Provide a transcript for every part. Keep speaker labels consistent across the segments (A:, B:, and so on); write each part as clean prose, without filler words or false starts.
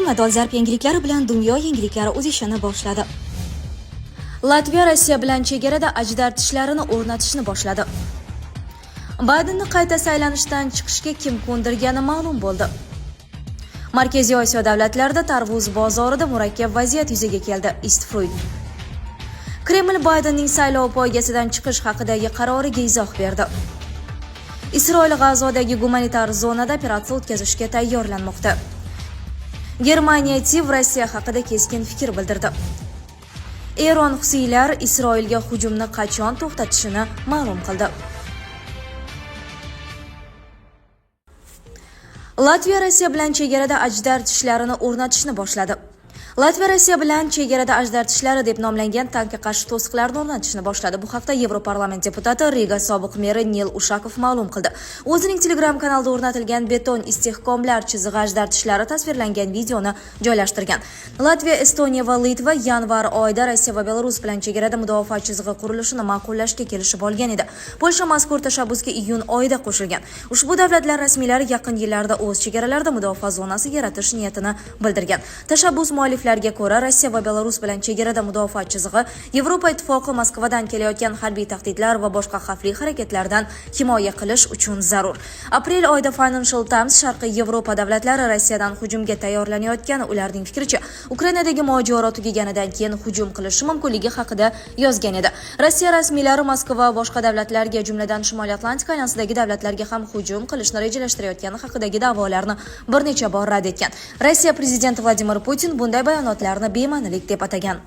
A: Bugun dolzarb yangiliklari bilan dunyo yangiliklari o'z ishini boshladi. Latviya Rossiya bilan chegarada ajdartishlarini o'rnatishni boshladi. Baydenni qayta saylanishdan chiqishga kim ko'ndirgani ma'lum bo'ldi. Markaziy Osiyo davlatlarida tarvuz bozorida murakkab vaziyat yuzaga keldi. Istfruit. Kreml Baydenning saylov poygasidan chiqish haqidagi qaroriga izoh berdi. Isroil G'azodagi gumanitar zonada operatsiya o'tkazishga tayyorlanmoqda. Germaniya TIV Rossiya haqida keskin fikr bildirdi. Eron Husiylar Isroilga hujumni qachon to'xtatishini ma'lum qildi. Latviya Rossiya bilan chegarada ajdartishlarini o'rnatishni boshladi. Latviya Rossiya bilan chegarada ajdartishlari deb nomlangan tankga qarshi to'siqlarni o'rnatishni boshladi. Bu haqda Yevroparlament deputati Riga sobiq meri Nil Ushakov ma'lum qildi. O'zining Telegram kanalida o'rnatilgan beton istehkomlar chizig'i ajdartishlari tasvirlangan videoni joylashtirgan. Latviya, Estoniya va Litva yanvar oyida Rossiya va Belarus bilan chegarada mudofaa chizig'i qurilishini ma'qullashga kelishib olgan edi. Polsha mazkur tashabbusga iyun oyida qo'shilgan. Ushbu davlatlar rasmiylari yaqin yillarda o'z chegaralarida mudofaa zonasi yaratish niyatini bildirgan. Tashabbus mualliflariga ko'ra, Rossiya va Belarus bilan chegarada mudofaa chizig'i Yevropa ittifoqi Moskvadan kelayotgan harbiy tahdidlar va boshqa xavfli harakatlardan himoya qilish uchun zarur. Aprel oyida Financial Times Sharqiy Yevropa davlatlari Rossiyadan hujumga tayyorlanayotgani, ularning fikricha, Ukrainadagi mojaro tugaganidan keyin hujum qilishi mumkinligi haqida yozgan edi. Rossiya rasmiylari Moskva va boshqa davlatlarga, jumladan Shimoliy Atlantika alyansidagi davlatlarga ham hujum qilishni rejalashtirayotgani haqidagi da'volarni bir necha bor rad etgan. Rossiya prezidenti Vladimir Putin bunday bayonotlarni bema'nilik deb atagan.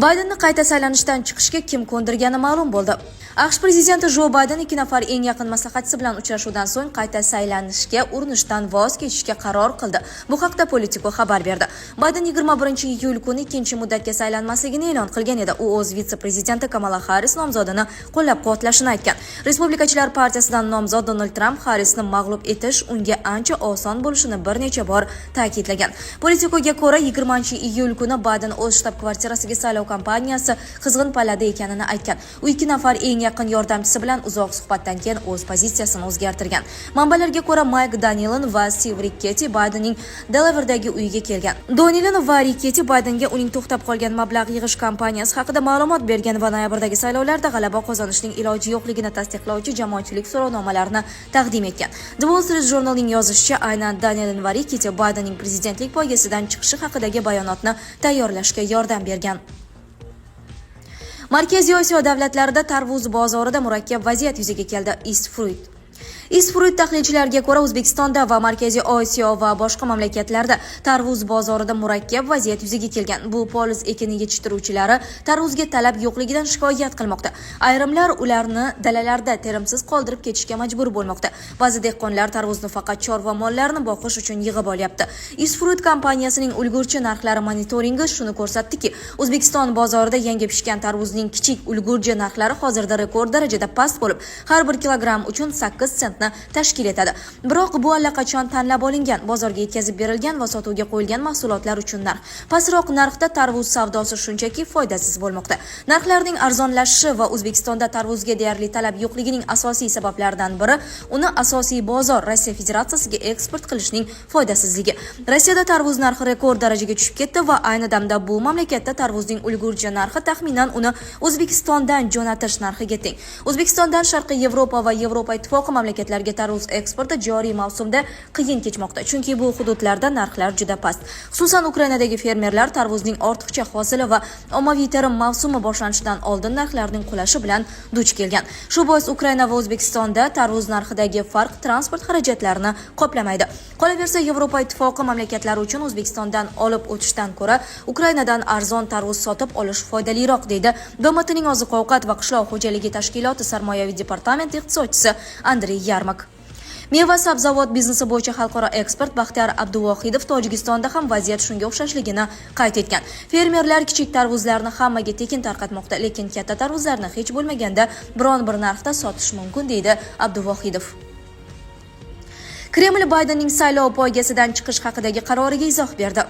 A: Baydenni qayta saylanishdan chiqishga kim ko'ndirgani ma'lum bo'ldi. AQSh prezidenti Jo Bayden 2 nafar eng yaqin maslahatchisi bilan uchrashuvdan so'ng qayta saylanishga urinishdan voz kechishga qaror qildi. Bu haqda Politico xabar berdi. Bayden 21-iyul kuni ikkinchi muddatga saylanmasligini e'lon qilgan edi. U o'z vitse-prezidenti Kamala Harris nomzodini qo'llab-quvvatlashini aytgan. Respublikachilar partiyasidan nomzod Donald Trump Harrisni mag'lub etish unga ancha oson bo'lishini bir necha bor ta'kidlagan. Politicoga ko'ra 20-iyul kuni Bayden o'z shtab-kvartirasiga saylov kampaniyasi qizg'in pallada ekanini aytgan. U 2 nafar eng yaqin yordamchisi bilan uzoq suhbatdan keyin o'z pozitsiyasini o'zgartirgan. Manbalarga ko'ra, Mike Donilon va Steve Ricketty Baydenning Delawaredagi uyiga kelgan. Donilon va Ricketty Baydenga uning to'xtab qolgan mablag' yig'ish kampaniyasi haqida ma'lumot bergan va noyabrdagi saylovlarda g'alaba qozonishning iloji yo'qligini tasdiqlovchi jamoatchilik so'rovnomalarini taqdim etgan. The Wall Street Journal'ning yozishicha, aynan Donilon va Ricketty Baydenning prezidentlik poygasidan chiqishi haqidagi bayonotni tayyorlashga yordam bergan. Markaziy Osiyo davlatlarida tarvuz bozorida murakkab vaziyat yuzaga keldi. Istfruit tahlilchilariga ko'ra, O'zbekistonda va Markaziy Osiyo va boshqa mamlakatlarda tarvuz bozorida murakkab vaziyat yuzaga kelgan. Bu poliz ekini yetishtiruvchilari tarvuzga talab yo'qligidan shikoyat qilmoqda. Ayrimlar ularni dalalarda terimsiz qoldirib ketishga majbur bo'lmoqda. Ba'zi dehqonlar tarvuzni faqat chorva mollarini boqish uchun yig'ib olyapti. Istfruit kompaniyasining ulgurji narxlari monitoringi shuni ko'rsatdiki, O'zbekiston bozorida yangi pishgan tarvuzning kichik ulgurji narxlari hozirda rekord darajada past bo'lib, har 1 kilogramm uchun 8 sentni tashkil etadi. Biroq bu allaqachon tanlab olingan, bozorga yetkazib berilgan va sotuvga qo'yilgan mahsulotlar uchun narx. Pastroq narxda tarvuz savdosi shunchaki foydasiz bo'lmoqda. Narxlarning arzonlashishi va O'zbekistonda tarvuzga deyarli talab yo'qligining asosiy sabablaridan biri uni asosiy bozor Rossiya Federatsiyasiga eksport qilishning foydasizligi. Rossiyada tarvuz narxi rekord darajaga tushib ketdi va ayni damda bu mamlakatda tarvuzning ulgurji narxi taxminan uni O'zbekistondan jo'natish narxiga teng. O'zbekistondan Sharqiy Yevropa va Yevropa ittifoqi mamlakatlarga tarvuz eksporti joriy mavsumda qiyin kechmoqda, chunki bu hududlarda narxlar juda past. Xususan, Ukrainadagi fermerlar tarvuzning ortiqcha hosili va ommaviy terim mavsumi boshlanishidan oldin narxlarning qulashi bilan duch kelgan. Shu bois Ukraina va O'zbekistonda tarvuz narxidagi farq transport xarajatlarini qoplamaydi. Qolaversa, Yevropa ittifoqi mamlakatlari uchun O'zbekistondan olib o'tishdan ko'ra Ukrainadan arzon tarvuz sotib olish foydaliroq, deydi BMTning Oziq-ovqat va qishloq xo'jaligi tashkiloti sarmoyaviy departamenti iqtisodchisi Andrey Yarmak. Meva-sabzavot biznesi bo'yicha xalqaro ekspert Baxtiyor Abduvohidov Tojikistonda ham vaziyat shunga o'xshashligini qayd etgan. Fermerlar kichik tarvuzlarni hammaga tekin tarqatmoqda, lekin katta tarvuzlarni hech bo'lmaganda biron bir narxda sotish mumkin, deydi Abduvohidov. Kreml Baydenning saylov poygasidan chiqish haqidagi qaroriga izoh berdi.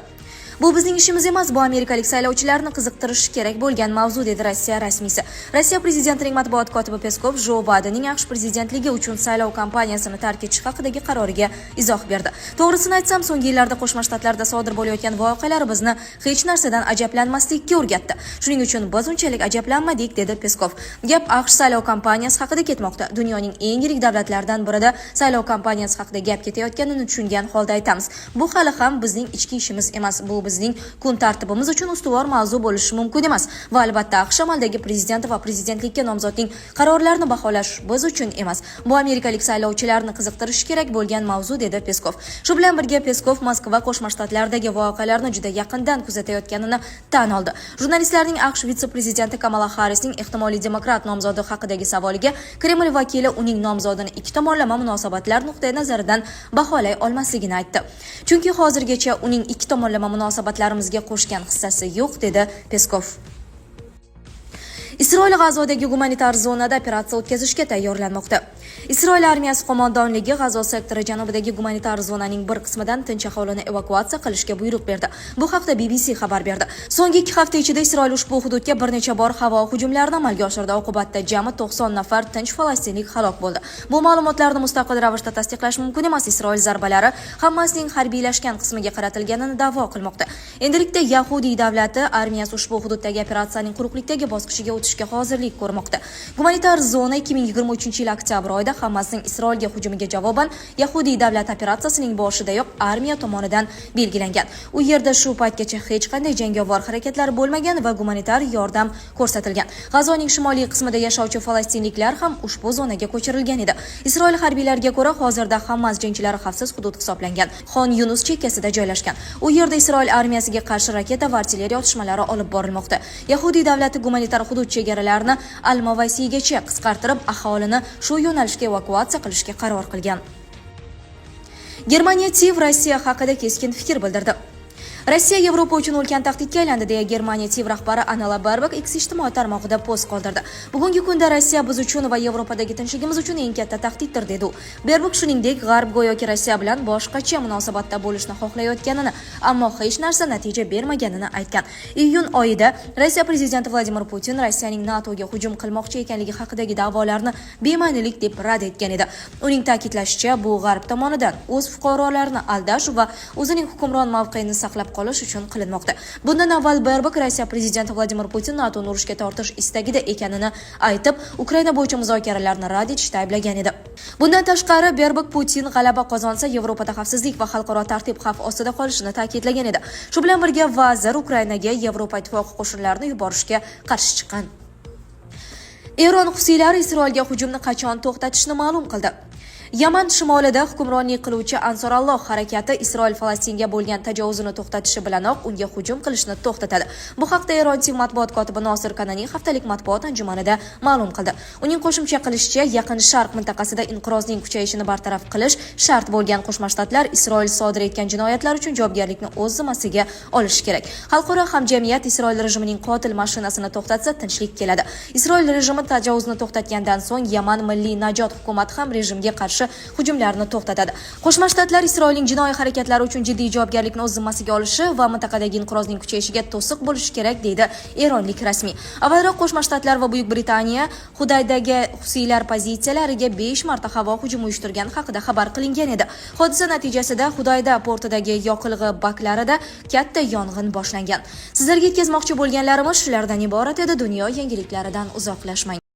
A: Bu bizning ishimiz emas, bu amerikalik saylovchilarni qiziqtirishi kerak bo'lgan mavzu, dedi Rossiya rasmiysi. Rossiya prezidentining matbuot kotibi Peskov Jo Baydenning AQSh prezidentligi uchun saylov kampaniyasini tark etish haqidagi qaroriga izoh berdi. To'g'risini aytsam, so'nggi yillarda Qo'shma Shtatlarda sodir bo'layotgan voqealar bizni hech narsadan ajablanmaslikka o'rgatdi. Shuning uchun biz unchalik ajablanmadik, dedi Peskov. Gap AQSh saylov kampaniyasi haqida ketmoqda. Dunyoning eng yirik davlatlaridan birida saylov kampaniyasi haqida gap ketayotganini tushungan holda aytamiz. Bu hali ham bizning ichki ishimiz emas. Bu bizning kun tartibimiz uchun ustuvor mavzu bo'lishi mumkin emas va albatta AQSh amaldagi prezident va prezidentlikka nomzodning qarorlarini baholash biz uchun emas. Bu amerikalik saylovchilarni qiziqtirishi kerak bo'lgan mavzu, dedi Peskov. Shu bilan birga Peskov Moskva Qo'shma Shtatlaridagi voqealarni juda yaqindan kuzatayotganini tan oldi. Jurnalistlarning AQSh vitse-prezidenti Kamala Harrisning ehtimoliy demokrat nomzodi haqidagi savoliga Kreml vakili uning nomzodini ikki tomonlama munosabatlar nuqtai nazaridan baholay olmasligini aytdi. Chunki hozirgacha uning ikki tomonlama munosabatlarimizga qo'shgan hissasi yo'q, dedi Peskov. Isroil G'azodagi gumanitar zonada operatsiya o'tkazishga tayyorlanmoqda. Isroil armiyasi qo'mondonligi G'azo sektori janubidagi gumanitar zonaning bir qismidan tinch aholini evakuatsiya qilishga buyruq berdi. Bu haqda BBC xabar berdi. So'nggi 2 hafta ichida Isroil ushbu hududga bir necha bor havo hujumlarini amalga oshirdi. Oqibatda jami 90 nafar tinch falastinlik halok bo'ldi. Bu ma'lumotlarni mustaqil ravishda tasdiqlash mumkin emas. Isroil zarbalari Hamasning harbiylashgan qismiga qaratilganini da'vo qilmoqda. Endilikda Yahudiy davlati armiyasi ushbu hududdagi operatsiyaning quruqlikdagi bosqichiga o'tishga hozirlik ko'rmoqda. Gumanitar zona 2023-yil oktyabr oyida Hamasning Isroilga hujumiga javoban Yahudiy davlat operatsiyasining boshidayoq armiya tomonidan belgilangan. U yerda shu paytgacha hech qanday jangovar harakatlar bo'lmagan va gumanitar yordam ko'rsatilgan. G'azoning shimoliy qismida yashovchi falastinliklar ham ushbu zonaga ko'chirilgan edi. Isroil harbiylariga ko'ra, hozirda Hamas jangchilari xavfsiz hudud hisoblangan Xon Yunus chekkasida joylashgan. U yerda Isroil armiyasiga qarshi raketa va artilleriya otishmalari olib borilmoqda. Yahudiy davlati gumanitar hudud chegaralarini Al-Mavasiygacha qisqartirib, aholini shu yo'nalishga evakuatsiya qilishga qaror qilgan. Germaniya TIV Rossiya haqida keskin fikr bildirdi. Rossiya Yevropa uchun ulkan tahdidga aylandi, deya Germaniya TIV rahbari Annala Baerbock X ijtimoiy tarmog'ida post qoldirdi. Bugungi kunda Rossiya biz uchun va Yevropadagi tinchligimiz uchun eng katta tahdiddir, dedi u. Baerbock shuningdek, G'arb go'yoki Rossiya bilan boshqacha munosabatda bo'lishni xohlayotganini, ammo hech narsa natija bermaganini aytgan. Iyun oyida Rossiya prezidenti Vladimir Putin Rossiyaning NATOga hujum qilmoqchi ekanligi haqidagi da'volarni bema'nilik deb rad etgan edi. Uning ta'kidlashicha, bu G'arb tomonidan o'z fuqarolarini aldash va o'zining hukmron mavqeini saqlab qolish uchun qilinmoqda. Bundan avval Baerbock Rossiya prezidenti Vladimir Putin NATOni urushga tortish istagida ekanini aytib, Ukraina bo'yicha muzokaralarni rad etishda ayblagan edi. Bundan tashqari, Baerbock Putin g'alaba qozonsa Yevropada xavfsizlik va xalqaro tartib xavf ostida qolishini ta'kidlagan edi. Shu bilan birga vazir Ukrainaga Yevropa ittifoqi qo'shinlarini yuborishga qarshi chiqqan. Eron xususiylari Isroilga hujumni qachon to'xtatishni ma'lum qildi. Yaman shimolida hukmronlik qiluvchi Ansoralloh harakati Isroil Falastinga bo'lgan tajovuzini to'xtatishi bilanoq unga hujum qilishni to'xtatadi. Bu haqda Eron TIV matbuot kotibi Nosir Kananiy haftalik matbuot anjumanida ma'lum qildi. Uning qo'shimcha qilishicha, Yaqin Sharq mintaqasida inqirozning kuchayishini bartaraf qilish shart bo'lgan Qo'shma Shtatlar Isroil sodir etgan jinoyatlar uchun javobgarlikni o'z zimmasiga olishi kerak. Xalqaro hamjamiyat Isroil rejimining qotil mashinasini to'xtatsa tinchlik keladi. Isroil rejimi tajovuzni to'xtatgandan so'ng Yaman milliy najot hukumati ham rejimga qarshi hujumlarni to'xtatadi. Qo'shma Shtatlar Isroilning jinoiy harakatlari uchun jiddiy javobgarlikni o'z zimmasiga olishi va mintaqadagi inqirozning kuchayishiga to'siq bo'lishi kerak, deydi eronlik rasmiy. Avvalroq Qo'shma Shtatlar va Buyuk Britaniya Xudaydagi xusiylar pozitsiyalariga 5 marta havo hujumi uyushtirgani haqida xabar qilingan edi. Hodisa natijasida Xudayda portidagi yoqilg'i baklarida katta yong'in boshlangan. Sizlarga yetkazmoqchi bo'lganlarimiz shulardan iborat edi. Dunyo yangiliklaridan uzoqlashmang.